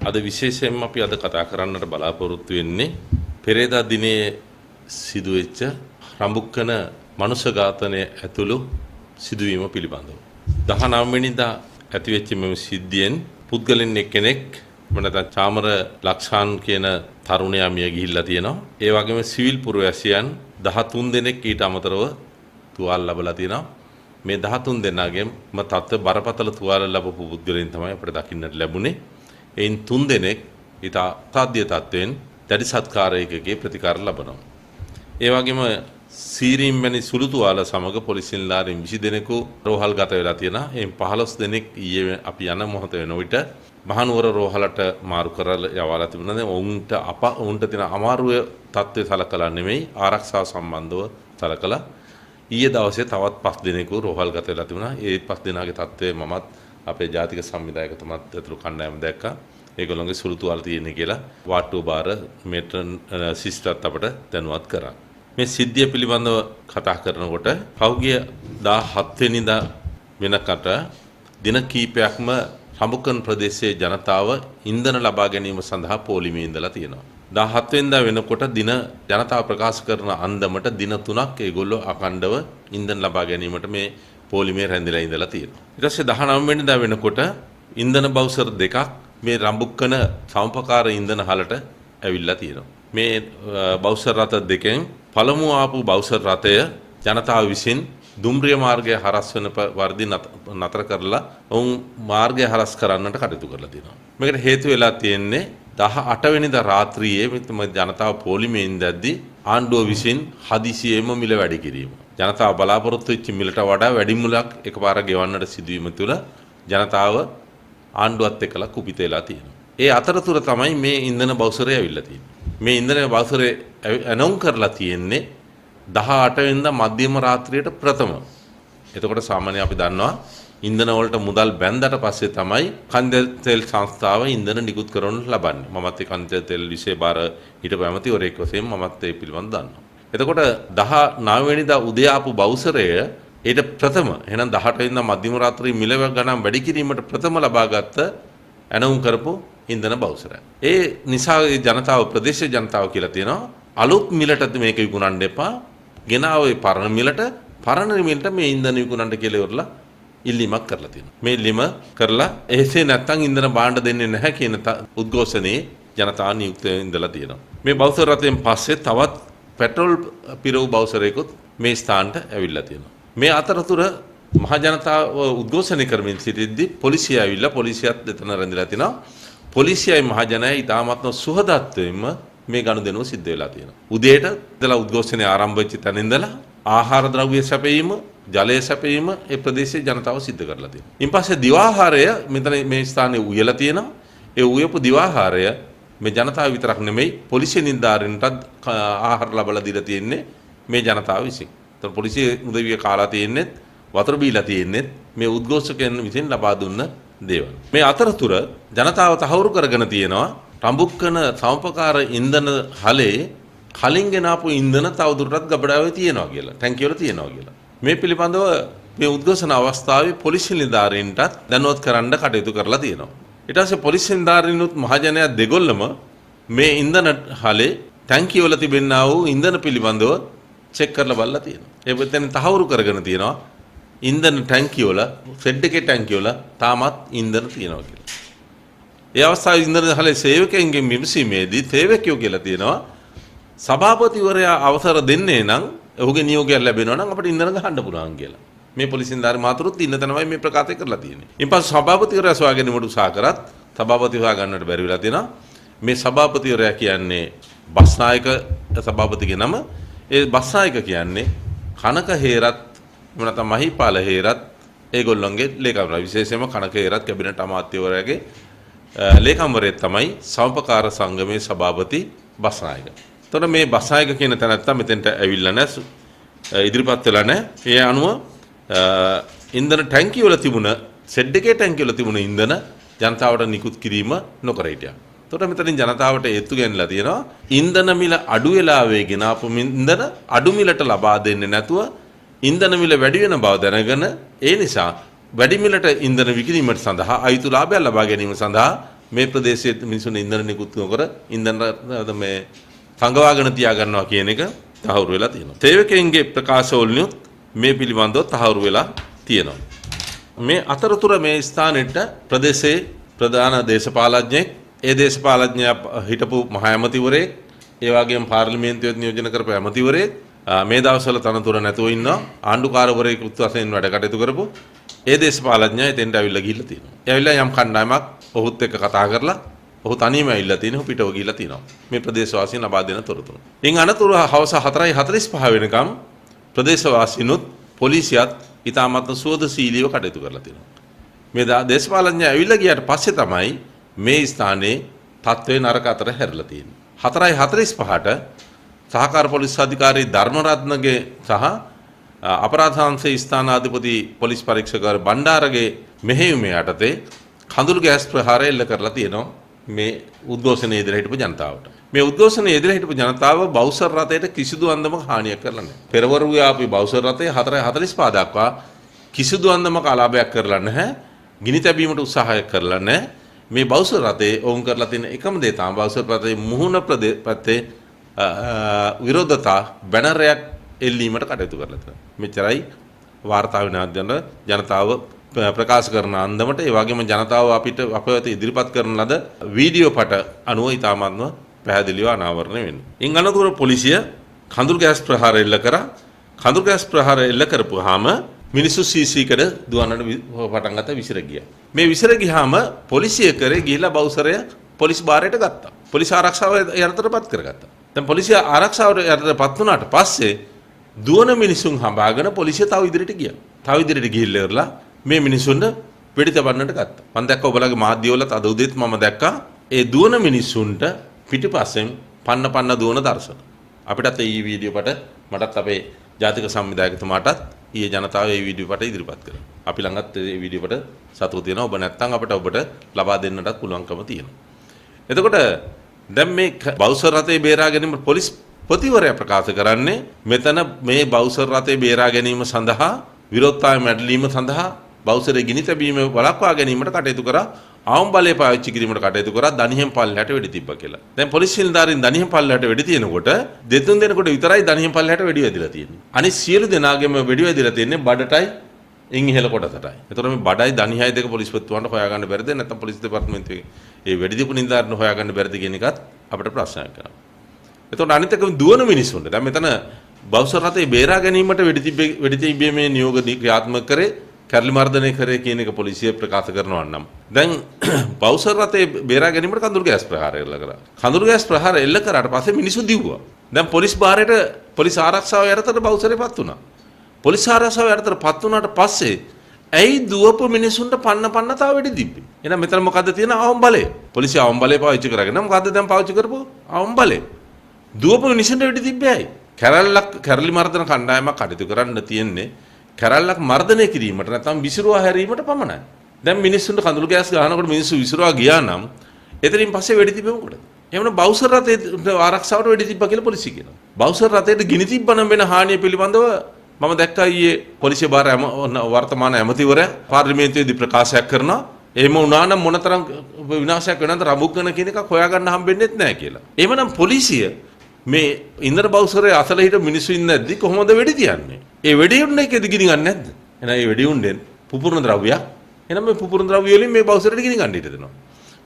අද විශේෂයෙන්ම අපි අද කතා කරන්නට බලාපොරොත්තු වෙන්නේ පෙරේදා දිනේ සිදුවෙච්ච රඹුක්කන මනුෂ්‍ය ඝාතනය ඇතුළු සිදුවීම පිළිබඳව. 19 වෙනිදා ඇතිවෙච්ච මෙම සිද්ධියෙන් පුද්ගලයන් එක්කෙනෙක් මනත චාමර ලක්ෂාන් කියන තරුණයා මිය ගිහිල්ලා තියෙනවා. ඒ වගේම සිවිල් පුරවැසියන් 13 දෙනෙක් ඊට අමතරව තුවාල ලැබලා තියෙනවා. මේ 13 දෙනාගෙම තත්ත්ව බරපතල තුවාල ලැබපු පුද්ගලයන් තමයි අපිට දකින්නට ලැබුණේ. එයින් 3 දෙනෙක් ඊට අසාධ්‍ය තත්ත්වයෙන් දැඩි සත්කාරයකගේ ප්‍රතිකාර ලබනවා. ඒ වගේම සීරීම් වැනි සුළු තුවාල සමග පොලිස් නිලධාරීන් 20 දෙනෙකු රෝහල්ගත වෙලා තියෙනවා. එයින් 15 දෙනෙක් ඊයේ අපි යන මොහොත වෙන විට මහනුවර රෝහලට මාරු කරලා යවලා තිබුණා. ඔවුන්ට තියෙන අමාරුවේ තත්ත්වය සලකලා නෙමෙයි ආරක්ෂාව සම්බන්ධව සලකලා ඊයේ දවසේ තවත් 5 දෙනෙකු රෝහල්ගත වෙලා තිබුණා. ඒ 5 දෙනාගේ තත්ත්වය මමත් අපේ ජාතික සංවිධායකතුමත් ඇතුළු කණ්ඩායම දැක්කා. ඒගොල්ලෝගේ සුළු තුවාල තියෙන්නේ කියලා වාට්ටුව බාර මේට්‍රන් සිස්ටර්ත් අපට දැනුවත් කරා. මේ සිද්ධිය පිළිබඳව කතා කරනකොට පහුගිය 17 වෙනිදා වෙනකට දින කීපයක්ම රඹුකන් ප්‍රදේශයේ ජනතාව ඉන්ධන ලබා ගැනීම සඳහා පොලිමේ ඉඳලා තියෙනවා. 17 වෙනිදා වෙනකොට දින ජනතාව ප්‍රකාශ කරන අන්දමට දින 3ක් ඒගොල්ලෝ අඛණ්ඩව ඉන්ධන ලබා ගැනීමට මේ පොලිමේ රැඳිලා ඉඳලා තියෙනවා. ඊට පස්සේ 19 වෙනිදා වෙනකොට ඉන්ධන බවුසර් දෙකක් මේ රඹුක්කන සමපකාර ඉන්ධන හලට ඇවිල්ලා තියෙනවා. මේ බවුසර් රථ දෙකෙන් පළමු ආපු බවුසර් රථය ජනතාව විසින් දුම්රිය මාර්ගය හරස් වෙන වර්ධි නතර කරලා ඔවුන් මාර්ගය හරස් කරන්නට කටයුතු කරලා තියෙනවා. මේකට හේතු වෙලා තියෙන්නේ 18 වෙනිදා රාත්‍රියේ ජනතාව පොලිමේ ඉඳද්දී ආණ්ඩුව විසින් හදිසියෙම මිල වැඩි කිරීම. ජනතාව බලාපොරොත්තු වෙච්ච මිලට වඩා වැඩි මිලක් එකපාර ගෙවන්නට සිදුවීම තුළ ජනතාව ආණ්ඩුවත් එක්කලා කුපිත වෙලා තියෙනවා. ඒ අතරතුර තමයි මේ ඉන්ධන බවුසරය ඇවිල්ලා තියෙන්නේ. මේ ඉන්ධන බවුසරය ඇනවුම් කරලා තියෙන්නේ 18 වෙනිදා මධ්‍යම රාත්‍රියට ප්‍රථම. එතකොට සාමාන්‍යයෙන් අපි දන්නවා ඉන්ධන වලට මුදල් බැන්දට පස්සේ තමයි කන්දෙල් තෙල් සංස්ථාව ඉන්ධන නිකුත් කරනු ලබන්නේ. මමත් ඒ කන්දෙල් තෙල් විෂය බාර හිටපු ඇමතිවරයෙක් වශයෙන් මමත් ඒ පිළිබඳව දන්නවා. එතකොට 19 වෙනිදා උදේ ආපු බවුසරය ඊට ප්‍රථම එහෙනම් 18 වෙනිදා මධ්‍යම රාත්‍රියේ මිල ගණන් වැඩි කිරීමට ප්‍රථම ලබාගත් ඇනවුම් කරපු ඉන්ධන බවුසරය. ඒ නිසා ජනතාව ප්‍රදේශීය ජනතාව කියලා තියෙනවා අලුත් මිලට මේක විකුණන්න එපා. ගෙනාවේ පරණ මිලට මේ ඉන්ධන විකුණන්න කියලා ඉවරලා ඉල්ලීමක් කරලා තියෙනවා. මේ ලිම කරලා එසේ නැත්තම් ඉන්ධන භාණ්ඩ දෙන්නේ නැහැ කියන උද්ඝෝෂණේ ජනතාව නියුක්ත ඉඳලා තියෙනවා. මේ බවුසර් රථයෙන් පස්සේ තවත් පෙට්‍රෝල් පිරවු බවුසරයකුත් මේ ස්ථානට ඇවිල්ලා තියෙනවා. මේ අතරතුර මහ ජනතාව උද්ඝෝෂණය කරමින් සිටිද්දී පොලිසිය ඇවිල්ලා පොලිසියත් එතන රැඳිලා තිනවා. පොලිසියයි මහ ජනයයි ඉතාමත්ම සුහදත්වයෙන්ම මේ ගනුදෙනුව සිද්ධ වෙලා තියෙනවා. උදේට ඉඳලා උද්ඝෝෂණය ආරම්භ වෙච්ච තැන ඉඳලා ආහාර ද්‍රව්‍ය සැපයීම, ජලය සැපයීම ඒ ප්‍රදේශයේ ජනතාව සිද්ධ කරලා තියෙනවා. ඊපස්සේ දිවාහාරය මෙතන මේ ස්ථානයේ උයලා තියෙනවා. ඒ උයපු දිවාහාරය මේ ජනතාව විතරක් නෙමෙයි පොලිසිය නිලධාරීන්ටත් ආහාර ලබා දීලා තියෙන්නේ මේ ජනතාව විසින්. ඒතර පොලිසිය උදවිය කාලා තියෙන්නේ වතුර බීලා තියෙන්නේ මේ උද්ඝෝෂකයන් විසින් ලබා දුන්න දේවල්. මේ අතරතුර ජනතාව තහවුරු කරගෙන තියෙනවා රඹුක්කන සමපකාර ඉන්ධන හලේ කලින් ගෙනාපු ඉන්ධන තවදුරටත් ගබඩාවේ තියෙනවා කියලා. ටැංකිය වල තියෙනවා කියලා. මේ පිළිබඳව මේ උද්ඝෝෂණ අවස්ථාවේ පොලිසිය නිලධාරීන්ටත් දැනුවත් කරන්න කටයුතු කරලා තියෙනවා. ඊට පස්සේ පොලිසිය නිලධාරීනුත් මහජනයා දෙගොල්ලම මේ ඉන්ධන හලේ ටැංකිය වල තිබෙනා වූ ඉන්ධන පිළිබඳව චෙක් කරලා බලලා තියෙනවා. ඒ වෙතෙන් තහවුරු කරගෙන තියෙනවා ඉන්ධන ටැංකිය වල ෂෙඩ් එකේ ටැංකිය වල තාමත් ඉන්ධන තියෙනවා කියලා. ඒ අවස්ථාවේ ඉන්ධන හලේ සේවකයන්ගෙන් විමසීමේදී සේවකයෝ කියලා තියෙනවා සභාපතිවරයා අවසර දෙන්නේ නම් ඔහුගේ නියෝගයක් ලැබෙනවා නම් අපිට ඉන්ධන ගහන්න පුළුවන් කියලා. මේ පොලිසිය නිලධාරී මාතෘත් ඉන්න තැනමයි මේ ප්‍රකාශය කරලා තියෙන්නේ. ඊපස්සේ සභාපතිවරයා සොයා ගැනීමට උත්සාහ කරත් සභාපති හොයා ගන්නට බැරි වෙලා තියෙනවා. මේ සභාපතිවරයා කියන්නේ බස්නායක සභාපතිගේ නම. ඒ බස්නායක කියන්නේ කනක හේරත් එහෙම නැත්නම් මහිපාල හේරත් ඒගොල්ලන්ගේ ලේකම්වරයා. විශේෂයෙන්ම කනක හේරත් කැබිනට් අමාත්‍යවරයාගේ ලේකම්වරයෙක් තමයි සමපකාර සංගමේ සභාපති බස්නායක. එතකොට මේ බස්නායක කියන තැනත්තා මෙතෙන්ට ඇවිල්ලා නැහැ, ඉදිරිපත් වෙලා නැහැ. ඒ අනුව ඉන්ධන ටැංකිය වල තිබුණ ෂෙඩ් එකේ ටැංකිය වල තිබුණ ඉන්ධන ජනතාවට නිකුත් කිරීම නොකර හිටියා. එතකොට මෙතනින් ජනතාවට ඒත්තු ගන්නලා තියෙනවා ඉන්ධන මිල අඩු වෙලාවේ ගෙනාපු ඉන්ධන අඩු මිලට ලබා දෙන්නේ නැතුව ඉන්ධන මිල වැඩි වෙන බව දැනගෙන ඒ නිසා වැඩි මිලට ඉන්ධන විකිණීමට සඳහා අයිතු ලාභය ලබා ගැනීම සඳහා මේ ප්‍රදේශයේ මිනිසුන් ඉන්ධන නිකුත් නොකර ඉන්ධන මේ සංගවාගෙන තියා ගන්නවා කියන එක තහවුරු වෙලා තියෙනවා. සේවකයන්ගේ ප්‍රකාශවලිනුත් මේ පිළිබඳව තහවුරු වෙලා තියෙනවා. මේ අතරතුර මේ ස්ථානෙට ප්‍රදේශයේ ප්‍රධාන දේශපාලඥයෙක්, ඒ දේශපාලඥයා හිටපු මහ ඇමතිවරයෙක්, ඒ වගේම පාර්ලිමේන්තුවේ නියෝජනය කරපු ඇමතිවරයෙක් මේ දවස්වල තනතුර නැතුව ඉන්නවා. ආණ්ඩුකාරවරයෙකුත් වශයෙන් වැඩ කටයුතු කරපු ඒ දේශපාලඥයා එතෙන්ට ඇවිල්ලා ගිහිල්ලා තියෙනවා. ඒ ඇවිල්ලා යම් කණ්ඩායමක් ඔහුත් එක්ක කතා කරලා ඔහු තනියම ඇවිල්ලා තියෙනවා. පිටව ගිහිල්ලා තියෙනවා. මේ ප්‍රදේශවාසීන් ලබා දෙන තොරතුරු. ඉන් අනතුරු හවස 4:45 වෙනකම් ප්‍රදේශවාසීනුත් පොලිසියත් ඉතාමත් සුවදශීලීව කටයුතු කරලා තියෙනවා. මේ දේශපාලඥයා ඇවිල්ලා ගියාට පස්සේ තමයි මේ ස්ථානයේ තත්ත්වය නරක අතර හැරිලා තියෙන්නේ. 4:45ට සහකාර පොලිස් අධිකාරී ධර්මරත්නගේ සහ අපරාධ සංස්ථේ ස්ථානාධිපති පොලිස් පරීක්ෂකවර බණ්ඩාරගේ මෙහෙයුම යටතේ කඳුළු ගෑස් ප්‍රහාරය එල්ල කරලා තියෙනවා මේ උද්ඝෝෂණයේ ඉදිරියට හිටපු ජනතාවට. මේ උද්ඝෝෂණයේ ඉදිරියට හිටපු ජනතාව බවුසර් රථයට කිසිදු අන්දමක හානියක් කරලා නැහැ. පෙරවරුවේ ආපු බවුසර් රථය 4:45 දක්වා කිසිදු අන්දමක අලාභයක් කරලා නැහැ. ගිනි තැබීමට උත්සාහයක් කරලා නැහැ. මේ බවුසර් රථයේ ඔවුන් කරලා තියෙන එකම දේ තමයි බවුසර් රථයේ මුහුණ පැත්තේ විරෝධතා බැනරයක් එල්ලීමට කටයුතු කරලා තියෙනවා. මෙච්චරයි වාර්තා වෙන ජනතාව ප්‍රකාශ කරන අන්දමට ඒ වගේම ජනතාව අපිට අපවත ඉදිරිපත් කරන ලද වීඩියෝ පට අනුව ඉතාමත්ම පැහැදිලිව අනාවරණය වෙනවා. ඉන් අනතුරු පොලිසිය කඳුළු ගෑස් ප්‍රහාර එල්ල කරා. කඳුළු ගෑස් ප්‍රහාර එල්ල කරපුවාම මිනිස්සු සීසීකඩ දුවන්නට පටන් ගත්තා, විසිර ගියා. මේ විසිර ගියාම පොලිසිය කරේ ගිහිලා බවුසරය පොලිස් භාරයට ගත්තා. පොලිස් ආරක්ෂාව යටතටපත් කරගත්තා. දැන් පොලිසිය ආරක්ෂාවට යටතටපත් වුණාට පස්සේ දුවන මිනිසුන් හඹාගෙන පොලිසිය තව ඉදිරියට ගියා. තව ඉදිරියට ගිහිල්ලා මේ මිනිසුන්ට වෙඩි තබන්නට ගත්තා. මම දැක්ක ඔබලගේ මාධ්‍යවලත් අද උදේත් මම දැක්කා ඒ දුවන මිනිසුන්ට පිටිපස්සෙන් පන්න දුවන දර්ශන. අපිටත් මේ වීඩියෝ පට මටත් අපේ ජාතික සංවිධායකතුමාටත් ඊයේ ජනතාව මේ වීඩියෝ පට ඉදිරිපත් කරා. අපි ළඟත් මේ වීඩියෝ පට සතුටු තියෙනවා. ඔබ නැත්තම් අපිට ඔබට ලබා දෙන්නටත් පුළුවන්කම තියෙනවා. එතකොට දැන් මේ බවුසර් රථේ බේරා ගැනීම පොලිස් ප්‍රතිවරයා ප්‍රකාශ කරන්නේ මෙතන මේ බවුසර් රථේ බේරා ගැනීම සඳහා විරෝධතාවය මැඩලීම සඳහා බවුසරේ ගිනි තැබීම වළක්වා ගැනීමට කටයුතු කරා, ආවුම් බලය පාවිච්චි කිරීමට කටයුතු කරා, දණිහෙම් පල්ලයට වෙඩි තිබ්බා කියලා. දැන් පොලිස් නිලධාරීන් දණිහෙම් පල්ලයට වෙඩි තියනකොට දෙතුන් දෙනෙකුට විතරයි දණිහෙම් පල්ලයට වෙඩි වැදිලා තියෙන්නේ. අනිත් සියලු දෙනාගේම වෙඩි වැදිලා තියෙන්නේ බඩටයි ඉන් ඉහළ කොටසටයි. ඒතර මේ බඩයි දණිහයි දෙක පොලිස් පත්තුවන්ට හොයාගන්න බැරිද? නැත්නම් පොලිස් දෙපාර්තමේන්තුවේ ඒ වෙඩි දීපු නිලධාරීන් හොයාගන්න බැරිද කියන එකත් අපිට ප්‍රශ්නයක් කරනවා. එතකොට අනිත් එක දුවන මිනිස්සුන්ට දැන් මෙතන බවුසර් රථේ බේරා ගැනීමට වෙඩි තිබීමේ නියෝග ක්‍රියාත්මක කරේ, කැරලි මර්දනය කරේ කියන එක පොලිසිය ප්‍රකාශ කරනවා නම් දැන් බවුසර් රථේ බේරා ගැනීමට කඳුළු ගෑස් ප්‍රහාර එල්ල කරා. කඳුළු ගෑස් ප්‍රහාර එල්ල කරාට පස්සේ මිනිස්සු දිව්වා. දැන් පොලිස් භාරයට පොලිස් ආරක්ෂාව යටතට බවුසරේපත් වුණා. පොලිස් ආරක්ෂාව යටතටපත් වුණාට පස්සේ ඇයි දුවපු මිනිසුන්ට පන්න තාව වෙඩි තිබ්බේ? එහෙනම් මෙතන මොකද්ද තියෙන ආවම් බලය? පොලිසිය ආවම් බලය පාවිච්චි කරගෙන මොකද්ද දැන් පාවිච්චි කරපුව? ආවම් බලය. දුවපු මිනිසුන්ට වෙඩි තිබ්බේ ඇයි? කැරලි මර්දන කණ්ඩායමක් කටයුතු කරන්න තියෙන්නේ කැරල්ලක් මර්දනය කිරීමට නැත්නම් විසිරුවා හැරීමට පමණයි. දැන් මිනිස්සුන්ට කඳුළු ගෑස් ගහනකොට මිනිස්සු විසිරුවා ගියා නම් එතනින් පස්සේ වෙඩි තිබෙ මොකටද? එහෙනම් බවුසර් රථයේ ආරක්ෂාවට වෙඩි තිබ්බා කියලා පොලිසිය කියනවා. බවුසර් රථයට ගිනි තිබ්බනම් වෙන හානිය පිළිබඳව මම දැක්කා ඊයේ පොලිසිය භාර වර්තමාන ඇමතිවරයා පාර්ලිමේන්තුවේදී ප්‍රකාශයක් කරනවා. එහෙම වුණා නම් මොනතරම් විනාශයක් වෙනවද රඹුක්කන කියන එකක් හොයාගන්න හම්බෙන්නේ නැහැ කියලා. එහෙමනම් පොලිසිය මේ ඉන්ද්‍ර බවුසරේ අසල හිට මිනිස්සු ඉන්නේ නැද්දි කොහොමද වෙඩි තියන්නේ? ඒ වෙඩි උන්නේ එකද ගිනි ගන්න නැද්ද? එහෙනම් ඒ වෙඩි උන්නේ පුපුරන ද්‍රව්‍යයක්. එහෙනම් මේ පුපුරන ද්‍රව්‍ය වලින් මේ බවුසරට ගිනි ගන්න ඉඩ දෙනවා.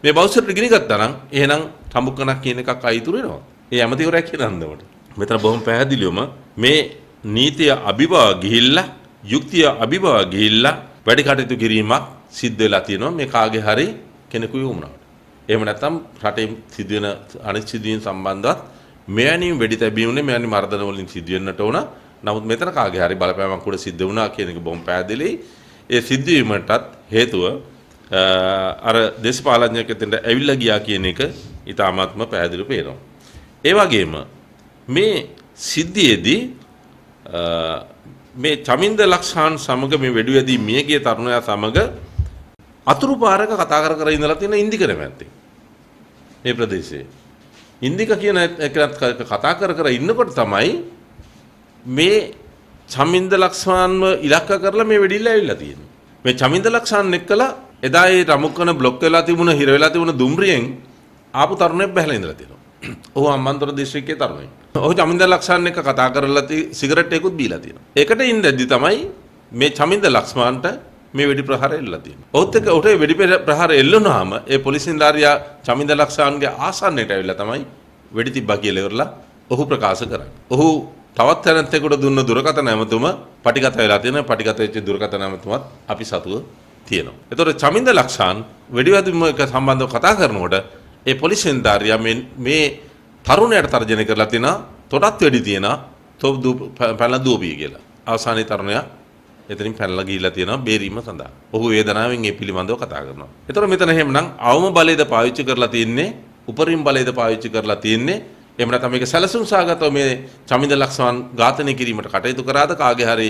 මේ බවුසරට ගිනි ගත්තා නම් එහෙනම් රඹුක්කනක් කියන එකක් අයිතුරු වෙනවා. ඒ ඇමතිවරයා කියන අන්දමට. මෙතන බොහොම පැහැදිලිවම මේ නීතිය අභිභව ගිහිල්ලා යුක්තිය අභිභව ගිහිල්ලා වැඩි කටයුතු කිරීමක් සිද්ධ වෙලා තියෙනවා මේ කාගේ හරි කෙනෙකුගේ වුණාට. එහෙම නැත්නම් රටේ සිදුවෙන අනිත් සිදුවීම් සම්බන්ධවත් මෙවැනි වෙඩි තැබීමුනේ මෙවැනි මර්දන වලින් සිදු වෙන්නට ඕන. නමුත් මෙතන කාගේ හරි බලපෑමක් උඩ සිද්ධ වුණා කියන එක බොහොම පැහැදිලියි. ඒ සිද්ධ වීමටත් හේතුව අර දේශපාලඥයෙක් එතෙන්ට ඇවිල්ලා ගියා කියන එක ඉතාමත්ම පැහැදිලිව පේනවා. ඒ වගේම මේ සිද්ධියේදී මේ චමින්ද ලක්ෂාන් සමග මේ වෙඩිවැදී මියගිය තරුණයා සමග අතුරු පාරක කතා කර ඉඳලා තියෙන ඉන්දික නැමැත්තේ මේ ප්‍රදේශයේ ඉන්දික කියන එකත් කතා කර ඉන්නකොට තමයි මේ චමින්ද ලක්ෂාන්ව ඉලක්ක කරලා මේ වෙඩිල්ල ඇවිල්ලා තියෙන්නේ. මේ චමින්ද ලක්ෂාන් එක්කලා එදා ඒ රමුක්කන බ්ලොක් වෙලා තිබුණ හිර වෙලා තිබුණ දුම්රියෙන් ආපු තරුණයෙක් බැහැලා ඉඳලා තියෙනවා. ඔහු අම්බන්තොට දිස්ත්‍රික්කයේ තරුණයෙක්. ඔහු චමින්ද ලක්ෂාන් එක්ක කතා කරලා සිගරට් එකකුත් බීලා තියෙනවා. ඒකට ඉඳද්දි තමයි මේ චමින්ද ලක්ෂ්මාන්ට මේ වෙඩි ප්‍රහාර එල්ලලා තියෙනවා. ඔහුත් එක්ක උට වෙඩි ප්‍රහාර එල්ලුණාම ඒ පොලිස් නිලධාරියා චමින්ද ලක්ෂාන්ගේ ආසන්නයට ඇවිල්ලා තමයි වෙඩි තිබ්බා කියලා ඉවරලා ඔහු ප්‍රකාශ කරන්නේ. ඔහු තවත් තැනකට දුන්න දුරකථන ඇමතුම පටිගත වෙලා තියෙනවා. පටිගත වෙච්ච දුරකථන ඇමතුමත් අපි සතුව තියෙනවා. ඒතකොට චමින්ද ලක්ෂාන් වෙඩිවැදුම එක සම්බන්ධව කතා කරනකොට ඒ පොලිස් නිලධාරියා මේ තරුණයාට තර්ජනය කරලා තියෙනවා තොටත් වෙඩි තියෙනවා තොප් පැනලා දුවපිය කියලා. අවසානයේ තරුණයා එතනින් පැනලා ගිහිල්ලා තියෙනවා බේරීම සඳහා. ඔහු වේදනාවෙන් මේ පිළිබඳව කතා කරනවා. ඒතකොට මෙතන එහෙමනම් අවම බලයද පාවිච්චි කරලා තියෙන්නේ උපරිම බලයද පාවිච්චි කරලා තියෙන්නේ එහෙම නැත්නම් මේක සැලසුම් සාගතව මේ චමින්ද ලක්ෂ්මන් ඝාතනය කිරීමට කටයුතු කරාද කාගේ හරි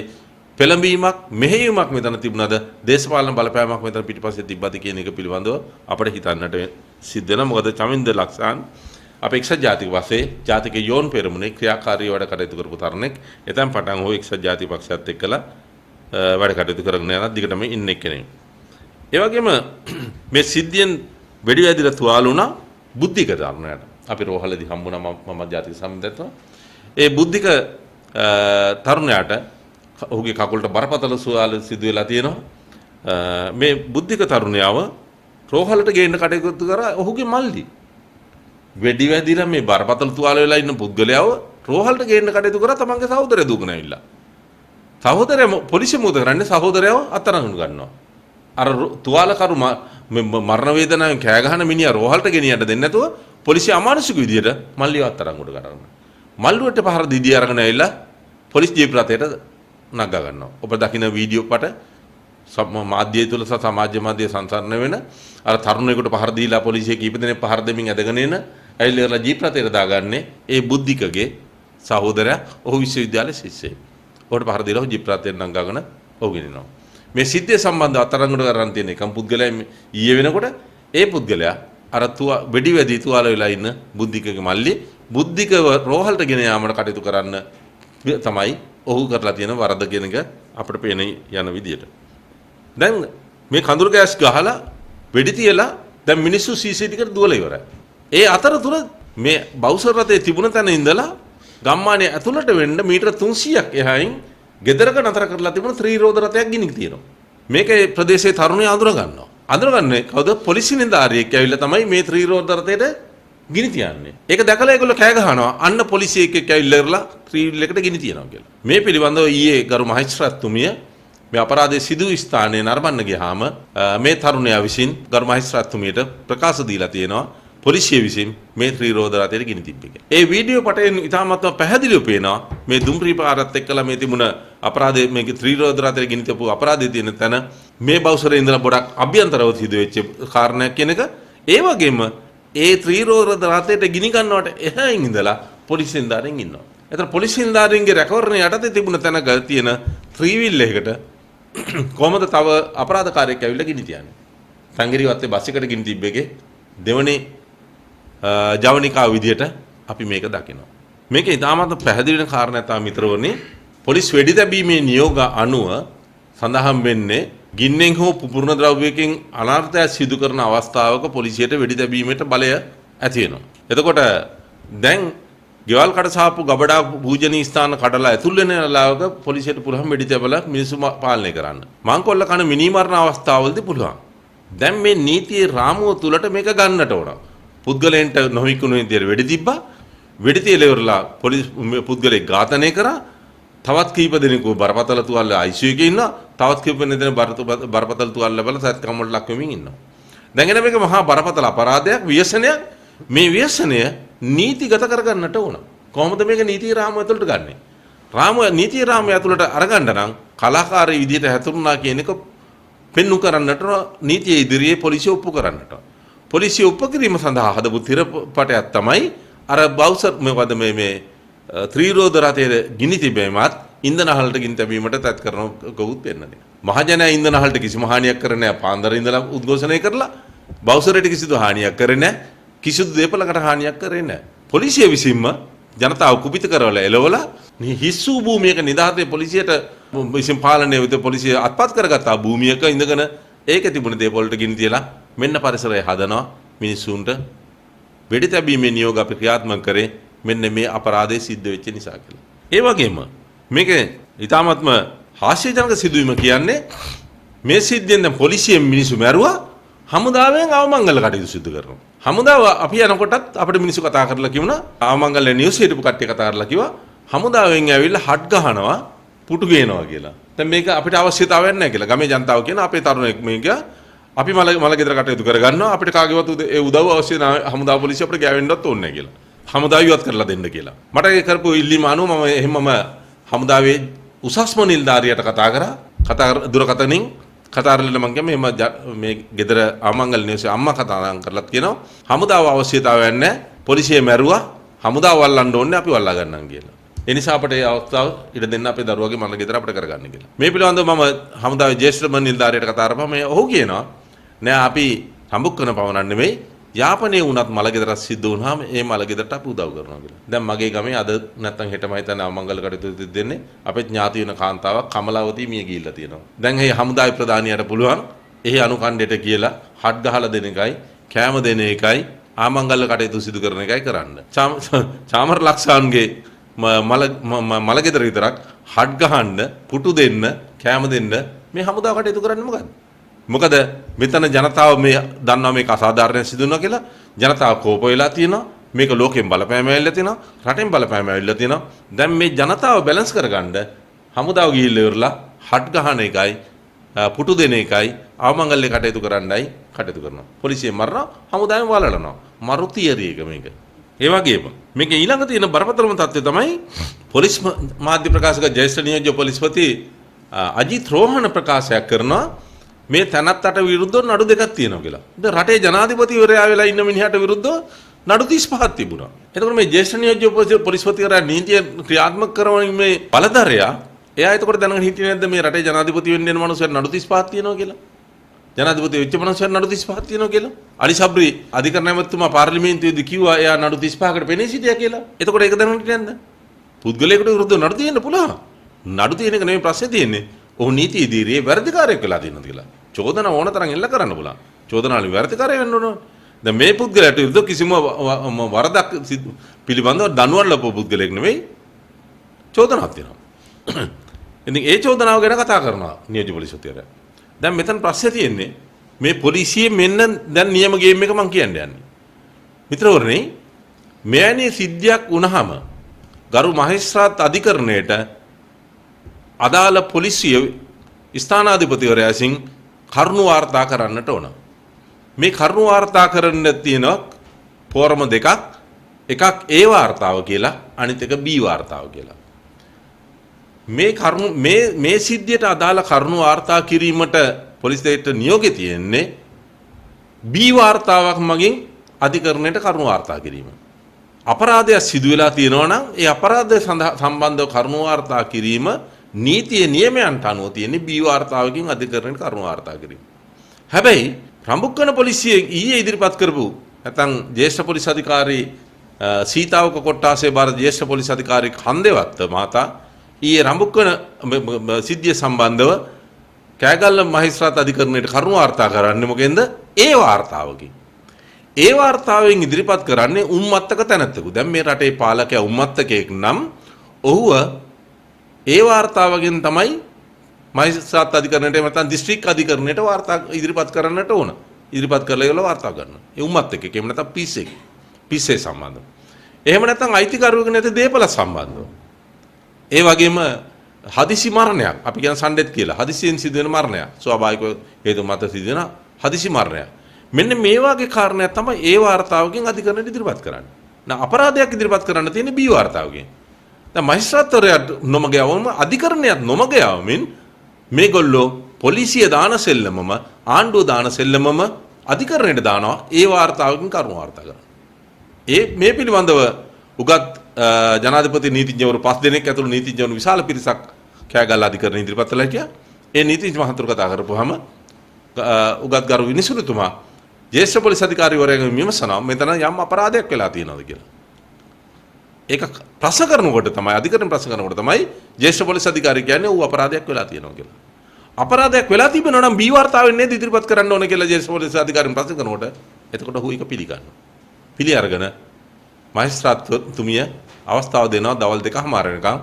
පෙළඹීමක් මෙහෙයුමක් මෙතන තිබුණාද දේශපාලන බලපෑමක් මෙතන පිටිපස්සේ තිබ්බද කියන එක පිළිබඳව අපිට හිතන්නට සිද්ධ වෙනවා. මොකද චමින්ද ලක්ෂ්මන් අපේ එක්සත් ජාතික පක්ෂයේ ජාතික යෝන් පෙරමුණේ ක්‍රියාකාරී වැඩ කටයුතු කරපු තරුණෙක්. එතෙන් පටන් ඔහු එක්සත් ජාතික පක්ෂයත් එක්කලා වැඩ කටයුතු කරගෙන යන දිගටම ඉන්න කෙනෙක්. ඒ වගේම මේ සිද්ධියෙන් වෙඩි වැදිලා තුවාල වුණා බුද්ධික තරුණයාට. අපි රෝහලදී හම්බුණා මම ජාතික සම්බන්ධත්ව. ඒ බුද්ධික තරුණයාට ඔහුගේ කකුලට බරපතල සුවාල සිදු වෙලා තියෙනවා. මේ බුද්ධික තරුණයාව රෝහලට ගේන්න කටයුතු කරා ඔහුගේ මල්ලි. වෙඩි වැදිලා මේ බරපතල තුවාල වෙලා ඉන්න පුද්ගලයාව රෝහලට ගේන්න කටයුතු කරා තමන්ගේ සහෝදරයා දුකන ඇවිල්ලා. සහෝදරයා පොලිසිය මොකද කරන්නේ? සහෝදරයාව අත්අඩංගුවට ගන්නවා. අර තුවාලකරු මරණ වේදනාවෙන් කෑ ගහන මිනිහා රෝහලට ගෙනියන්න දෙන්නේ නැතුව පොලිසිය අමානුෂික විදියට මල්ලිව අත්අඩංගුවට ගන්නවා. මල්ලුවට පහර දීදී අරගෙන ඇවිල්ලා පොලිස් ජීප් රථයට නගා ගන්නවා. ඔබ දකින්න වීඩියෝ පට මාධ්‍ය තුල සහ සමාජ මාධ්‍ය සංසරණය වෙන අර තරුණයෙකුට පහර දීලා පොලිසිය කීප දෙනෙක් පහර දෙමින් ඇදගෙන එන ඇවිල්ලා ජීප් රථයට දාගන්නේ ඒ බුද්ධිකගේ සහෝදරයා ඔහු විශ්වවිද්‍යාලයේ ශිෂ්‍යයෙක්. ඔහුට පහර දීලා ජීප් රථයෙන් නගාගෙන ඔහු ගෙනිනවා. මේ සිද්ධිය සම්බන්ධව අත්අඩංගුවට ගන්න තියෙන එකම පුද්ගලයා ඊයේ වෙනකොට ඒ පුද්ගලයා අර වෙඩි වැදී තුවාල වෙලා ඉන්න බුද්ධිකගේ මල්ලි බුද්ධිකව රෝහලට ගෙන යාමට කටයුතු කරන්න තමයි ඔහු කරලා තියෙන වරද කියන එක අපිට පේන යන විදියට. දැන් මේ කඳුළු ගෑස් ගහලා වෙඩි තියලා දැන් මිනිස්සු CCTV එකට දුවලා ඉවරයි. ඒ අතරතුර මේ බවුසර් රථයේ තිබුණ තැන ඉඳලා ගම්මානයේ ඇතුළට වෙන්න මීටර 300ක් එහායින් ගෙදරක නතර කරලා තිබුණ ත්‍රිරෝද රථයක් ගිනි තියෙනවා. මේකේ ප්‍රදේශයේ තරුණයෝ අඳුර ගන්නවා. අඳුරගන්නේ කවුද? පොලිස් නිලධාරියෙක් ඇවිල්ලා තමයි මේ ත්‍රිරෝද රථයට ගිනි තියන්නේ. ඒක දැකලා ඒගොල්ලෝ කෑ ගහනවා. අන්න පොලිසිය එක්ක ඇවිල්ලා ඉරලා ත්‍රිවිල් එකට ගිනි තියනවා කියලා. මේ පිළිබඳව ඊයේ ගරු මහේස්ත්‍රාත්තුමිය මේ අපරාධයේ සිදු ස්ථානයේ නරඹන්න ගියාම මේ තරුණයා විසින් ගරු මහේස්ත්‍රාත්තුමියට ප්‍රකාශ දීලා තියෙනවා පොලිසිය විසින් මේ ත්‍රිරෝද රථයට ගිනි තිබ්බ එක. ඒ වීඩියෝ පටයෙන් ඉතාමත්ම පැහැදිලිව පේනවා මේ දුම්රිය පාරත් එක්කලා මේ තිබුණ අපරාධයේ මේ ත්‍රිරෝද රථයට ගිනි තියපු අපරාධයේ තියෙන තැන මේ බවුසරේ ඉඳලා ගොඩක් අභ්‍යන්තරව සිදු වෙච්ච කාරණයක් කියන එක. ඒ වගේම ඒ ත්‍රිරෝද රථයට ගිනි ගන්නවට එහායින් ඉඳලා පොලිස් නිලධාරීන් ඉන්නවා. ඒතර පොලිස් නිලධාරීන්ගේ රැකවරණ යටතේ තිබුණ තැනක තියෙන ත්‍රිවිල් එකකට කොහමද තව අපරාධකාරයෙක් ඇවිල්ලා ගිනි තියන්නේ? සංගිරිවත්තේ බස් එකට ගිනි තිබ්බ එකේ දෙවනේ ජවනිකා විදියට අපි මේක දකිනවා. මේක ඉතාමත් පැහැදිලි වෙන කාරණයක් තමයි මිත්‍රවරුනි. පොලිස් වෙඩි තැබීමේ නියෝග අනුව සඳහන් වෙන්නේ ගින්නෙන් හෝ පුපුරන ද්‍රව්‍යයකින් අනර්ථයක් සිදු කරන අවස්ථාවක පොලිසියට වෙඩි තැබීමට බලය ඇති වෙනවා. එතකොට දැන් ගෙවල් කඩසාප්පු ගබඩා පූජනීය ස්ථාන කඩලා ඇතුල් වෙන ලාවක පොලිසියට පුළුවන් වෙඩි තැබලා මිනිස්සු පාලනය කරන්න. මංකොල්ල කන මිනි මරණ අවස්ථාවවලදී පුළුවන්. දැන් මේ නීතියේ රාමුව තුලට මේක ගන්නට ඕන. පුද්ගලයන්ට නොහිකුණු විදියට වෙඩි තිබ්බා. වෙඩි තියලා ඉවරලා පොලිස් පුද්ගලෙක් ඝාතනය කරා. තවත් කීප දෙනෙකු බරපතල තුවාල ICU එකේ ඉන්නවා. තවත් කීප දෙනෙක් බරපතල තුවාල ලැබලා සත්කම් වලට ලක් වෙමින් ඉන්නවා. දැන් එන මේක මහා බරපතල අපරාධයක්, ව්‍යසනයක්. මේ ව්‍යසනය නීතිගත කරගන්නට ඕන. කොහොමද මේක නීති රාමුව ඇතුළට ගන්නෙ? නීති රාමුව ඇතුළට අරගන්න නම් කලාකාරී විදියට හැතුරුණා කියන එක පෙන්වු කරන්නට නීතිය ඉදිරියේ පොලිසිය ඔප්පු කරන්නට. පොලිසිය ඔප්පු කිරීම සඳහා හදපු තිරපටයක් තමයි අර බවුසර් මොකද මේ ත්‍රිරෝද රථයේ ගිනි තිබීමත් ඉන්ධන අහලට ගිනි තැබීමට තත් කරන කවුත් වෙන්නේ. මහජනයා ඉන්ධන අහලට කිසිම හානියක් කරන්නේ නැහැ. පාන්දර ඉඳලා උද්ඝෝෂණය කරලා බවුසරයට කිසිදු හානියක් කරන්නේ නැහැ. කිසිදු දේපලකට හානියක් කරන්නේ නැහැ. පොලිසිය විසින්ම ජනතාව කුපිත කරවලා එලවලා හිස්සු භූමියක නිදහසේ පොලිසියට විසින් පාලනය වෙත පොලිසිය අත්පත් කරගත්තා භූමියක ඉඳගෙන ඒකේ තිබුණ දේපල වලට ගිනි තියලා මෙන්න පරිසරය හදනවා මිනිසුන්ට වෙඩි තැබීමේ නියෝග අපි ක්‍රියාත්මක කරේ මෙන්න මේ අපරාධය සිද්ධ වෙච්ච නිසා කියලා. ඒ වගේම මේක ඊටාත්ම හාස්‍යජනක සිදුවීම කියන්නේ මේ සිද්ධියෙන් දැන් පොලිසියෙන් මිනිස්සු මැරුවා හමුදාවෙන් අවමංගල කටයුතු සිදු කරනවා. හමුදාව අපි යනකොටත් අපිට මිනිස්සු කතා කරලා කිව්වනා අවමංගල නිවුස් හිටපු කට්ටිය කතා කරලා කිව්වා හමුදාවෙන් ඇවිල්ලා හට් ගහනවා පුටු ගේනවා කියලා. දැන් මේක අපිට අවශ්‍යතාවයක් නැහැ කියලා. ගමේ ජනතාව කියන අපේ තරුණයෙක් මේක අපි මල ගෙදර කටයුතු කරගන්නවා අපිට කාගේවත් ඒ උදව් අවශ්‍ය නැහැ හමුදාව පොලිසිය අපිට ගෑවෙන්නවත් ඕනේ නැහැ කියලා. හමුදාව ඉවත් කරලා දෙන්න කියලා. මට ඒ කරපු ඉල්ලීම අනුව මම එහෙමම හමුදාවේ උසස්ම නිලධාරියට කතා කරා. දුරකථනින් කතා කරලා මම කිව්වා මේ ගෙදර ආමංගල නිවසේ අම්මා කතා කරලා කියනවා හමුදාව අවශ්‍යතාවයක් නැහැ. පොලිසිය මැරුවා හමුදාව වල්ලන්න ඕනේ අපි වල්ලා ගන්නම් කියලා. ඒ නිසා අපිට මේ අවස්ථාව ඉඩ දෙන්න අපේ දරුවගේ මල ගෙදර අපිට කරගන්න කියලා. මේ පිළිබඳව මම හමුදාවේ ජ්‍යෙෂ්ඨ නිලධාරියට කතා කරපුවා මේ ඔහු කියනවා නෑ අපි සම්බුක්කන පවනක් නෙමෙයි යාපනයේ වුණත් මල ගෙදරක් සිද්ධ වුණාම ඒ මල ගෙදරට අපි උදව් කරනවා කියලා. දැන් මගේ ගමේ අද නැත්තම් හෙටමයි තන අවමංගල කටයුතු දෙන්නේ අපේ ඥාති වෙන කාන්තාවක් කමලාවතී මිය ගිහිල්ලා තියෙනවා. දැන් මේ හමුදායි ප්‍රධානියට පුළුවන් එහි අනුකණ්ඩයට කියලා හට් ගහලා දෙන එකයි කෑම දෙන එකයි ආමංගල කටයුතු සිදු කරන එකයි කරන්න. චාමර ලක්ෂාන්ගේ මල ගෙදර විතරක් හට් ගහන්න පුටු දෙන්න කෑම දෙන්න මේ හමුදාව කටයුතු කරන්නේ මොකද්ද? මොකද මෙතන ජනතාව මේ දන්නවා මේක අසාධාරණ සිදුවනවා කියලා ජනතාව කෝප වෙලා තියෙනවා මේක ලෝකෙන් බලපෑම ඇවිල්ලා තියෙනවා රටෙන් බලපෑම ඇවිල්ලා තියෙනවා දැන් මේ ජනතාව බැලන්ස් කරගන්න හමුදාව ගිහිල්ලා ඉවරලා හට් ගහන එකයි පුටු දෙන එකයි අවමංගල්‍ය කටයුතු කරන්නයි කටයුතු කරනවා පොලිසිය මරනවා හමුදාවෙන් වලලනවා මරු තියරි එක මේක ඒ වගේම මේක ඊළඟ තියෙන බරපතලම තත්ත්වය තමයි පොලිස් මාධ්‍ය ප්‍රකාශක ජ්‍යෙෂ්ඨ නියෝජ්‍ය පොලිස්පති අජිත් රෝහණ ප්‍රකාශයක් කරනවා මේ තනත්තට විරුද්ධව නඩු දෙකක් තියෙනවා කියලා. දැන් රටේ ජනාධිපතිවරයා වෙලා ඉන්න මිනිහට විරුද්ධව නඩු 35ක් තිබුණා. එතකොට මේ ජ්‍යෙෂ්ඨ නියෝජ්‍ය පොලිස්පතිවරයා නීතිය ක්‍රියාත්මක කරන මේ බලධරයා එයා එතකොට දැනගෙන හිටියේ නැද්ද මේ රටේ ජනාධිපති වෙන්න යන මනුස්සයන් නඩු 35ක් තියෙනවා කියලා? ජනාධිපති වෙච්ච මනුස්සයන් නඩු 35ක් තියෙනවා කියලා? අලි සබ්රි අධිකරණ ඇමතුමා පාර්ලිමේන්තුවේදී කිව්වා එයා නඩු 35කට පෙනී සිටියා කියලා. එතකොට ඒක දැනගෙන හිටියේ නැද්ද? පුද්ගලයෙකුට විරුද්ධව නඩු තියෙන්න පුළුවන්. නඩු තියෙන එක නෙමෙයි ප්‍රශ්නේ තියෙන්නේ. ඔහු නීති ඉදිරියේ වැරදිකාරයෙක් වෙලා තියෙනවද කියලා. චෝදනා ඕන තරම් එල්ල කරන්න පුළුවන්. චෝදනාවලින් වැරදිකාරයෙක් වෙන්න ඕන. දැන් මේ පුද්ගලයාට විරුද්ධව කිසිම වරදක් පිළිබඳව දඬුවම් ලැබපු පුද්ගලයෙක් නෙමෙයි චෝදනාවක් තියෙනවා. ඉතින් ඒ චෝදනාව ගැන කතා කරනවා නියෝජ්‍ය පොලිස්පතිවරයා. දැන් මෙතන ප්‍රශ්නේ තියෙන්නේ මේ පොලිසියේ මෙන්න දැන් නියම ගේම් එක මම කියන්න යන්නේ. මිත්‍රවරුනි මෙවැනි සිද්ධියක් වුණාම ගරු මහේස්ත්‍රාත් අධිකරණයට අදාළ පොලිසිය ස්ථානාධිපතිවරයා විසින් කරුණු වාර්තා කරන්නට ඕන. මේ කරුණු වාර්තා කරන්න තියෙන ෆෝරම දෙකක්. එකක් A වාර්තාව කියලා අනිත් එක B වාර්තාව කියලා. මේ සිද්ධියට අදාළ කරුණු වාර්තා කිරීමට පොලිසියට නියෝගය තියෙන්නේ B වාර්තාවක් මගින් අධිකරණයට කරුණු වාර්තා කිරීම. අපරාධයක් සිදු වෙලා තියෙනවා නම් ඒ අපරාධය සම්බන්ධව කරුණු වාර්තා කිරීම නීතියේ නියමයන්ට අනුව තියෙන්නේ B වාර්තාවකින් අධිකරණයට කරුණු වාර්තා කිරීම. හැබැයි රම්බුක්කන පොලිසිය ඊයේ ඉදිරිපත් කරපු නැත්නම් ජ්‍යෙෂ්ඨ පොලිස් අධිකාරී සීතාවක කොට්ටාසේ බාර ජ්‍යෙෂ්ඨ පොලිස් අධිකාරී ඛන්දේවත්ත මහතා ඊයේ රම්බුක්කන සිද්ධිය සම්බන්ධව කෑගල්ල මහේස්ත්‍රාත් අධිකරණයට කරුණු වාර්තා කරන්නේ මොකෙන්ද? ඒ වාර්තාවකින්. ඒ වාර්තාවෙන් ඉදිරිපත් කරන්නේ උම්මත්තක තැනැත්තෙකු. දැන් මේ රටේ පාලකයා උම්මත්තකයෙක් නම් ඔහුව ඒ වාර්තාවගෙන් තමයි මහේස්ත්‍රාත් අධිකරණයට නැත්නම් දිස්ත්‍රික් අධිකරණයට වාර්තා ඉදිරිපත් කරන්නට ඕන. ඉදිරිපත් කරලා ඒවල වාර්තා ගන්න. ඒ උම්මත්තකෙක් එහෙම නැත්නම් පිස්සෙක්. පිස්සේ සම්බන්ධව. එහෙම නැත්නම් අයිතිකරුවෙක් නැති දේපල සම්බන්ධව. ඒ වගේම හදිසි මරණයක් අපි කියන සම්ඩෙත් කියලා හදිසියෙන් සිදුවෙන මරණයක් ස්වාභාවික හේතු මත සිදුවෙන හදිසි මරණයක් මෙන්න මේ වගේ කාරණයක් තමයි ඒ වාර්තාවකින් අධිකරණයට ඉදිරිපත් කරන්නේ. නා අපරාධයක් ඉදිරිපත් කරන්න තියෙන්නේ B වාර්තාවකින්. දැන් මහේස්ත්‍රාත්වරයාට නොමග යවම අධිකරණයත් නොමග යවමින් මේගොල්ලෝ පොලිසිය දාන සෙල්ලමම ආණ්ඩුව දාන සෙල්ලමම අධිකරණයට දානවා ඒ වාර්තාවකින් කරුණු වාර්තා කරනවා. මේ පිළිබඳව උගත් ජනාධිපති නීතිඥවරු 5 දෙනෙක් ඇතුළු නීතිඥවරු විශාල පිරිසක් කෑගල්ල අධිකරණ ඉදිරිපත් කළා කියා. ඒ නීතිඥ මහතුරු කතා කරපුවාම උගත් ගරු විනිසුරුතුමා ජ්‍යෙෂ්ඨ පොලිස් අධිකාරිවරයාගෙන් විමසනවා මෙතන යම් අපරාධයක් වෙලා තියෙනවද කියලා. ඒක ප්‍රශ්න කරනකොට තමයි අධිකරණ ප්‍රශ්න කරනකොට තමයි ජ්‍යෙෂ්ඨ පොලිස් අධිකාරිය කියන්නේ ඌ අපරාධයක් වෙලා තියෙනවා කියලා. අපරාධයක් වෙලා තිබෙනවා නම් බී වාර්තාවෙන් නේද ඉදිරිපත් කරන්න ඕන කියලා ජේෂ්ඨ පොලිස් අධිකාරින් ප්‍රශ්න කරනකොට එතකොට ඔහු ඒක පිළිගන්නවා. පිළි අරගෙන මහේස්ත්‍රාත්තුමිය අවස්ථාව දෙනවා දවල් 2:00 වෙනකම්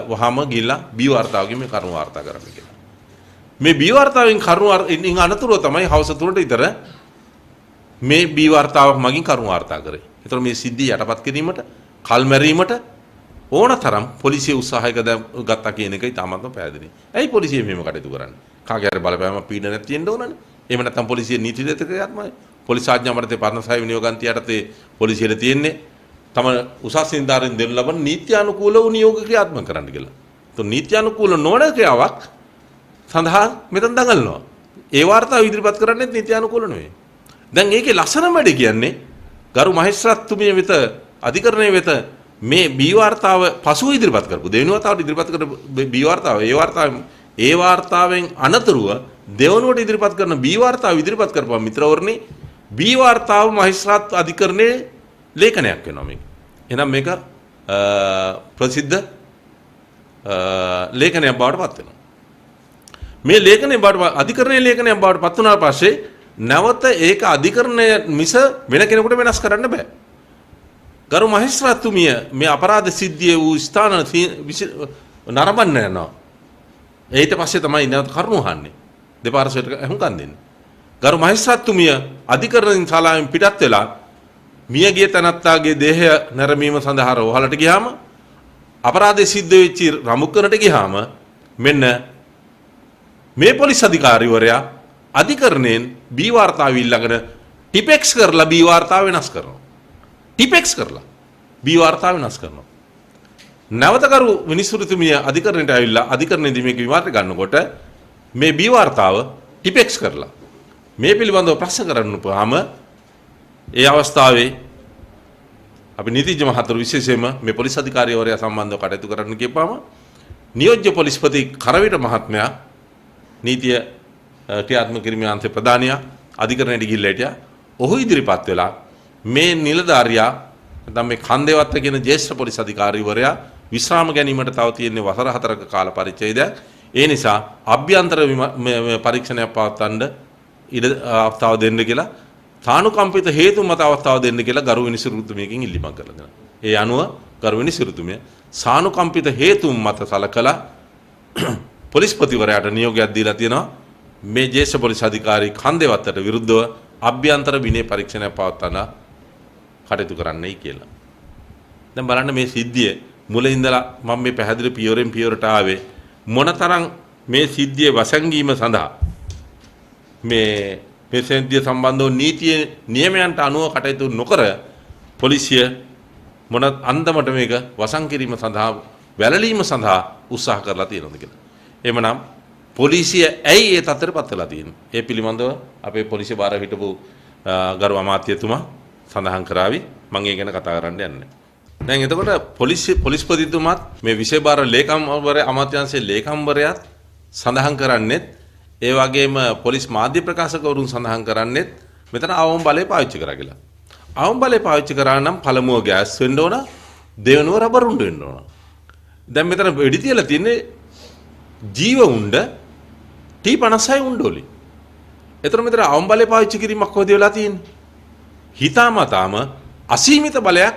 වහාම ගිහිල්ලා බී වාර්තාවකින් මේ කරුණ වාර්තා කරන්න කියලා. මේ බී වාර්තාවෙන් කරුණ අනතුරුව තමයි හවස 3ට විතර මේ බී වාර්තාවක් මගින් කරුණ වාර්තා කරේ. ඒතර මේ සිද්ධිය යටපත් කිරීමට, කල්මැරීමට ඕනතරම් පොලිසිය උත්සාහයක ගත්තා කියන එක ඉතාමත්ම පැහැදිලි. ඇයි පොලිසිය මෙහෙම කටයුතු කරන්නේ? කාගේ හරි බලපෑමක් පීඩනයක් තියෙන්න ඕනනේ. එහෙම නැත්නම් පොලිසිය නීති නිර්දේශකයාත්මයි. පොලිස් ආඥා මතේ පරණසාය විනියෝගන්ති යටතේ පොලිසියට තියෙන්නේ තම උසස් නිලධාරීන් දෙනු ලබන නීත්‍යානුකූලව නියෝග ක්‍රියාත්මක කරන්න කියලා. તો නීත්‍යානුකූල නොවන ක්‍රියාවක් සඳහා මෙතන දඟලනවා. ඒ වාර්තාව ඉදිරිපත් කරන්නේ නීත්‍යානුකූල නෙවෙයි. දැන් ඒකේ ලස්සන වැඩ කියන්නේ ගරු මහේස්ත්‍රාත්තුමිය වෙත අධිකරණයේ වෙත මේ බී වාර්තාව පසුව ඉදිරිපත් කරපු දෙවෙනි වතාවට ඉදිරිපත් කරපු බී වාර්තාව ඒ වාර්තාවෙන් අනතුරුව දෙවනුවට ඉදිරිපත් කරන බී වාර්තාව ඉදිරිපත් කරපුවා මිත්‍රවරණි බී වාර්තාව මහේස්ත්‍රාත් අධිකරණයේ ලේඛනයක් වෙනවා මේක. එහෙනම් මේක ප්‍රසිද්ධ ලේඛනයක් බවට පත් වෙනවා. මේ ලේඛනය බවට අධිකරණයේ ලේඛනයක් බවට පත් වුණාට පස්සේ නැවත ඒක අධිකරණය මිස වෙන කෙනෙකුට වෙනස් කරන්න බෑ. ගරු මහේස්ත්‍රාත්තුමිය මේ අපරාධ සිද්ධිය වූ ස්ථාන නරඹන්න යනවා. ඊට පස්සේ තමයි නැවත කරුණු අහන්නේ. දෙපාර්ශ්වයට හුඟක් දෙන්නේ. ගරු මහේස්ත්‍රාත්තුමිය අධිකරණ ශාලාවෙන් පිටත් වෙලා මියගිය තනත්තාගේ දේහය නැරඹීම සඳහා රෝහලට ගියාම අපරාධය සිද්ධ වෙච්ච රමුක්කනට ගියාම මෙන්න මේ පොලිස් අධිකාරිවරයා අධිකරණයෙන් බී වාර්තාව ඊළඟට ටිපෙක්ස් කරලා බී වාර්තාව වෙනස් කරනවා. ටිපෙක්ස් කරලා බී වාර්තාව වෙනස් කරනවා. නැවතකරු විනිසුරුතුමිය අධිකරණයට ඇවිල්ලා අධිකරණයේදී මේක විමර්ශනය ගන්නකොට මේ බී වාර්තාව ටිපෙක්ස් කරලා මේ පිළිබඳව ප්‍රශ්න කරන්නපුවාම ඒ අවස්ථාවේ අපි නීතිඥ මහතුරු විශේෂයෙන්ම මේ පොලිස් අධිකාරිවරයා සම්බන්ධව කටයුතු කරන්න කියපුවාම නියෝජ්‍ය පොලිස්පති කරවිට මහත්මයා නීතිය ක්‍රියාත්මක කිරීමේ අන්ත ප්‍රධානියා අධිකරණයට ගිහිල්ලා හිටියා. ඔහු ඉදිරිපත් වෙලා මේ නිලධාරියා නැත්නම් මේ කන්දේවත්ත කියන ජ්‍යෙෂ්ඨ පොලිස් අධිකාරිවරයා විශ්‍රාම ගැනීමට තව තියෙන වසර 4ක කාල පරිච්ඡේදයක්. ඒ නිසා අභ්‍යන්තර පරීක්ෂණයක් පවත්වන්න ඉඩ අවස්ථාව දෙන්න කියලා තානුකම්පිත හේතු මත අවස්ථාව දෙන්න කියලා ගරු විනිසුරුතුමියකින් ඉල්ලීමක් කරලා දෙනවා. ඒ අනුව ගරු විනිසුරුතුමිය සානුකම්පිත හේතුන් මත සලකලා පොලිස්පතිවරයාට නියෝගයක් දීලා තියෙනවා මේ ජ්‍යෙෂ්ඨ පොලිස් අධිකාරී කන්දේවත්තට විරුද්ධව අභ්‍යන්තර විනය පරීක්ෂණයක් පවත්වන්න කටයුතු කරන්නයි කියලා. දැන් බලන්න මේ සිද්ධිය මුල ඉඳලා මම මේ පැහැදිලි පියවරෙන් පියවරට ආවේ මොනතරම් මේ සිද්ධිය වසංගීම සඳහා මේ සිද්ධිය සම්බන්ධව නීතිය නියමයන්ට අනුව කටයුතු නොකර පොලිසිය මොන අන්දමට මේක වසං කිරීම සඳහා වැළලීම සඳහා උත්සාහ කරලා තියෙනවද කියලා. එහෙමනම් පොලිසිය ඇයි ඒ තත්ත්වයටපත් වෙලා තියෙන්නේ? ඒ පිළිබඳව අපේ පොලිසිය බාර හිටපු ගරු අමාත්‍යතුමා සඳහන් කරાવી මම ඒ ගැන කතා කරන්න යන්නේ. දැන් එතකොට පොලිස්පතිතුමාත් මේ විශේෂ බාර ලේකම්වරයා අමාත්‍යාංශයේ ලේකම්වරයාත් සඳහන් කරන්නේත් ඒ වගේම පොලිස් මාධ්‍ය ප්‍රකාශකවරුන් සඳහන් කරන්නේත් මෙතන අවම බලය පාවිච්චි කරා කියලා. අවම බලය පාවිච්චි කරා නම් පළමුව ගෑස් වෙන්න ඕන, දෙවෙනුව රබර් උණ්ඩ වෙන්න ඕන. දැන් මෙතන වෙඩි තියලා තියෙන්නේ ජීව උණ්ඩ T56 උණ්ඩෝලි. එතන මෙතන අවම බලය පාවිච්චි කිරීමක් කොහෙද වෙලා තියෙන්නේ? හිතාමතාම අසීමිත බලයක්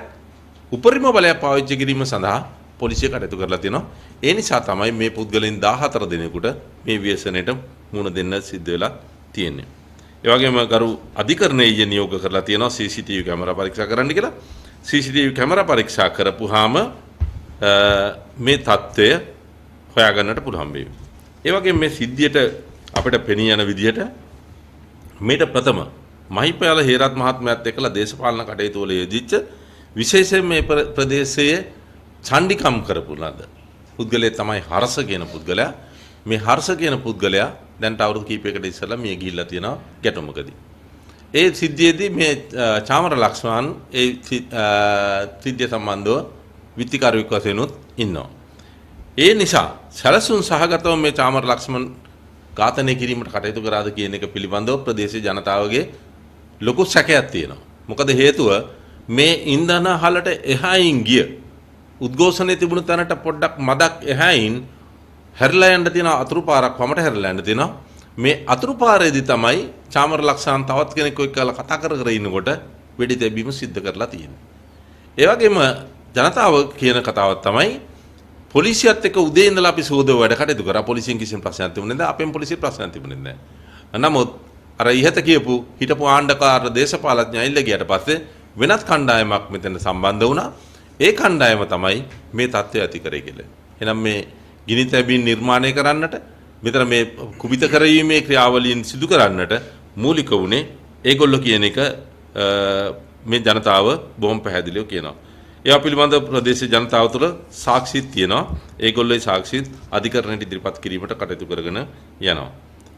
උපරිම බලයක් පාවිච්චි කිරීම සඳහා පොලිසිය කටයුතු කරලා තියෙනවා. ඒ නිසා තමයි මේ පුද්ගලයන් 14 දෙනෙකුට මේ ව්‍යසනයට මුහුණ දෙන්න සිද්ධ වෙලා තියෙන්නේ. ඒ වගේම ගරු අධිකරණයේ නියෝග කරලා තියෙනවා CCTV කැමරා පරීක්ෂා කරන්න කියලා. CCTV කැමරා පරීක්ෂා කරපුවාම මේ தত্ত্বය හොයාගන්නට පුළුවන් වෙයි. ඒ වගේම මේ සිද්ධියට අපිට පෙනී යන විදිහට මේට ප්‍රථම මහිපයාල හේරත් මහත්මයාත් එක්කලා දේශපාලන කටයුතු වල යෙදිච්ච විශේෂයෙන් මේ ප්‍රදේශයේ චණ්ඩිකම් කරපු ලද පුද්ගලයා තමයි හර්ෂ කියන පුද්ගලයා. මේ හර්ෂ කියන පුද්ගලයා දැන්ට අවුරුදු කිහිපයකට ඉස්සෙල්ලා මිය ගිහිල්ලා තියෙනවා ගැටුමකදී. ඒ සිද්ධියේදී මේ චාමර ලක්ෂ්මන් ඒ සිද්ධිය සම්බන්ධව විත්තිකාරයෙක් වශයෙන් ඉන්නවා. ඒ නිසා සැලසුම් සහගතව මේ චාමර ලක්ෂ්මන් ඝාතනය කිරීමට කටයුතු කරාද කියන එක පිළිබඳව ප්‍රදේශීය ජනතාවගේ ලොකු සැකයක් තියෙනවා. මොකද හේතුව මේ ඉන්ධන හලට එහායින් ගිය උද්ඝෝෂණයේ තිබුණු තැනට පොඩ්ඩක් මදක් එහායින් හැරිලා යන්න තියෙන අතුරු පාරක් වමට හැරිලා යන්න තියෙනවා. මේ අතුරු පාරේදී තමයි චාමර ලක්ෂණ තවත් කෙනෙක් එක්කලා කතා කර කර ඉන්නකොට වෙඩි තැබීම සිද්ධ කරලා තියෙන්නේ. ඒ වගේම ජනතාව කියන කතාවක් තමයි පොලිසියත් එක්ක උදේ ඉඳලා අපි සෝදව වැඩ කටයුතු කරා. පොලිසියෙන් කිසිම ප්‍රශ්නයක් තිබුණේ නැහැ. අපෙන් පොලිසිය ප්‍රශ්නයක් තිබුණේ නැහැ. නමුත් අර ඉහත කියපු හිටපු ආණ්ඩකාර දේශපාලඥ ඇවිල්ලා ගියට පස්සේ වෙනත් කණ්ඩායමක් මෙතන සම්බන්ධ වුණා. ඒ කණ්ඩායම තමයි මේ තත්ත්වය ඇති කරේ කියලා. එහෙනම් මේ ගිනි තැබීම් නිර්මාණය කරන්නට මෙතන මේ කුපිත කරවීමේ ක්‍රියාවලියන් සිදු කරන්නට මූලික වුණේ ඒගොල්ලෝ කියන එක මේ ජනතාව බොහොම පැහැදිලිව කියනවා. ඒවා පිළිබඳ ප්‍රදේශීය ජනතාව තුළ සාක්ෂිත් තියෙනවා. ඒගොල්ලෝ ඒ සාක්ෂිත් අධිකරණයට ඉදිරිපත් කිරීමට කටයුතු කරගෙන යනවා.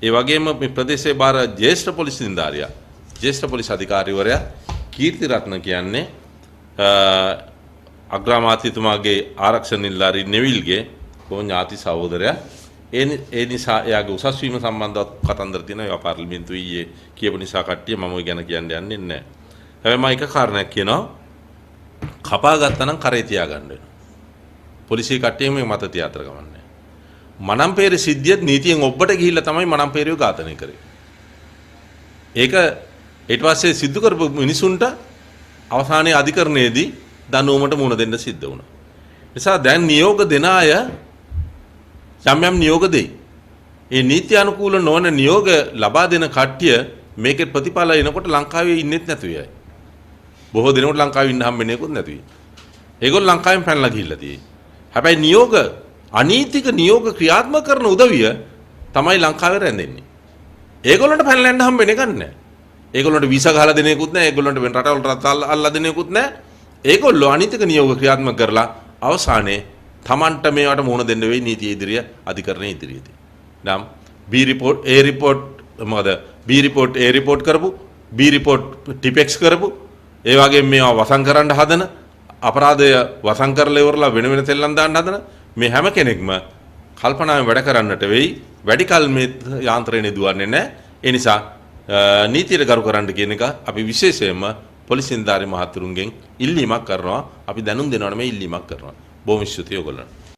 ඒ වගේම මේ ප්‍රදේශයේ බාර ජ්‍යෙෂ්ඨ පොලිස් නිලධාරියා ජ්‍යෙෂ්ඨ පොලිස් අධිකාරිවරයා කීර්තිරත්න කියන්නේ අග්‍රාමාත්‍යතුමාගේ ආරක්ෂක නිලධාරී නෙවිල්ගේ ඥාති සහෝදරයා. ඒ නිසා එයාගේ උසස් වීම සම්බන්ධව කතන්දර තියෙනවා. ඒවා පාර්ලිමේන්තුවේ ඊයේ කියපු නිසා කට්ටිය මම ඔය ගැන කියන්න යන්නේ නැහැ. හැබැයි මම එක කාරණයක් කියනවා. කපා ගත්තා නම් කරේ තියාගන්න වෙනවා. පොලිසිය කට්ටිය මේ මත තියාතර ගමන්නේ. මනම්පේරේ සිද්ධියත් නීතියෙන් ඔබට ගිහිල්ලා තමයි මනම්පේරේ ඝාතනය කරේ. ඒක ඊට පස්සේ සිද්ධ කරපු මිනිසුන්ට අවසානයේ අධිකරණයේදී දඬුවමට මුහුණ දෙන්න සිද්ධ වුණා. නිසා දැන් නියෝග දෙන අය යම් යම් නියෝග දෙයි. ඒ නීති අනුකූල නොවන නියෝග ලබා දෙන කට්ටිය මේකේ ප්‍රතිඵල එනකොට ලංකාවේ ඉන්නෙත් නැතු වෙයි. බොහෝ දිනකට ලංකාවේ ඉන්න හම්බෙන්නේකුත් නැතු වෙයි. ඒගොල්ලෝ ලංකාවෙන් පැනලා ගිහිල්ලා තියෙයි. හැබැයි නියෝග අනීතික නියෝග ක්‍රියාත්මක කරන උදවිය තමයි ලංකාවේ රැඳෙන්නේ. ඒගොල්ලන්ට පැනලා යන්න හම්බෙන්නේ නැහැ. ඒගොල්ලන්ට වීසා ගහලා දෙන්නේකුත් නැහැ. ඒගොල්ලන්ට වෙන රටවලට අල්ලලා දෙන්නේකුත් නැහැ. ඒගොල්ලෝ අනීතික නියෝග ක්‍රියාත්මක කරලා අවසානයේ තමන්ට මේවට මුහුණ දෙන්න වෙයි නීතිය ඉදිරිය අධිකරණයේ ඉදිරියේදී. නම් B report A report මොකද B report A report කරපු B report ටිපෙක්ස් කරපු ඒ වගේම මේවා වසන් කරන්න හදන අපරාධය වසන් කරලා ඉවරලා වෙන වෙන තෙල්ලම් දාන්න හදන මේ හැම කෙනෙක්ම කල්පනාවෙන් වැඩ කරන්නට වෙයි. වැඩි කල මේ යාන්ත්‍රණය දුවන්නේ නැහැ. ඒ නිසා නීතියට ගරු කරන්න කියන එක අපි විශේෂයෙන්ම පොලිස් නිලධාරි මහතුරුන්ගෙන් ඉල්ලීමක් කරනවා. අපි දැනුම් දෙනවනේ මේ ඉල්ලීමක් කරනවා. බොහොම ස්තුතියි ඔයගොල්ලන්ට.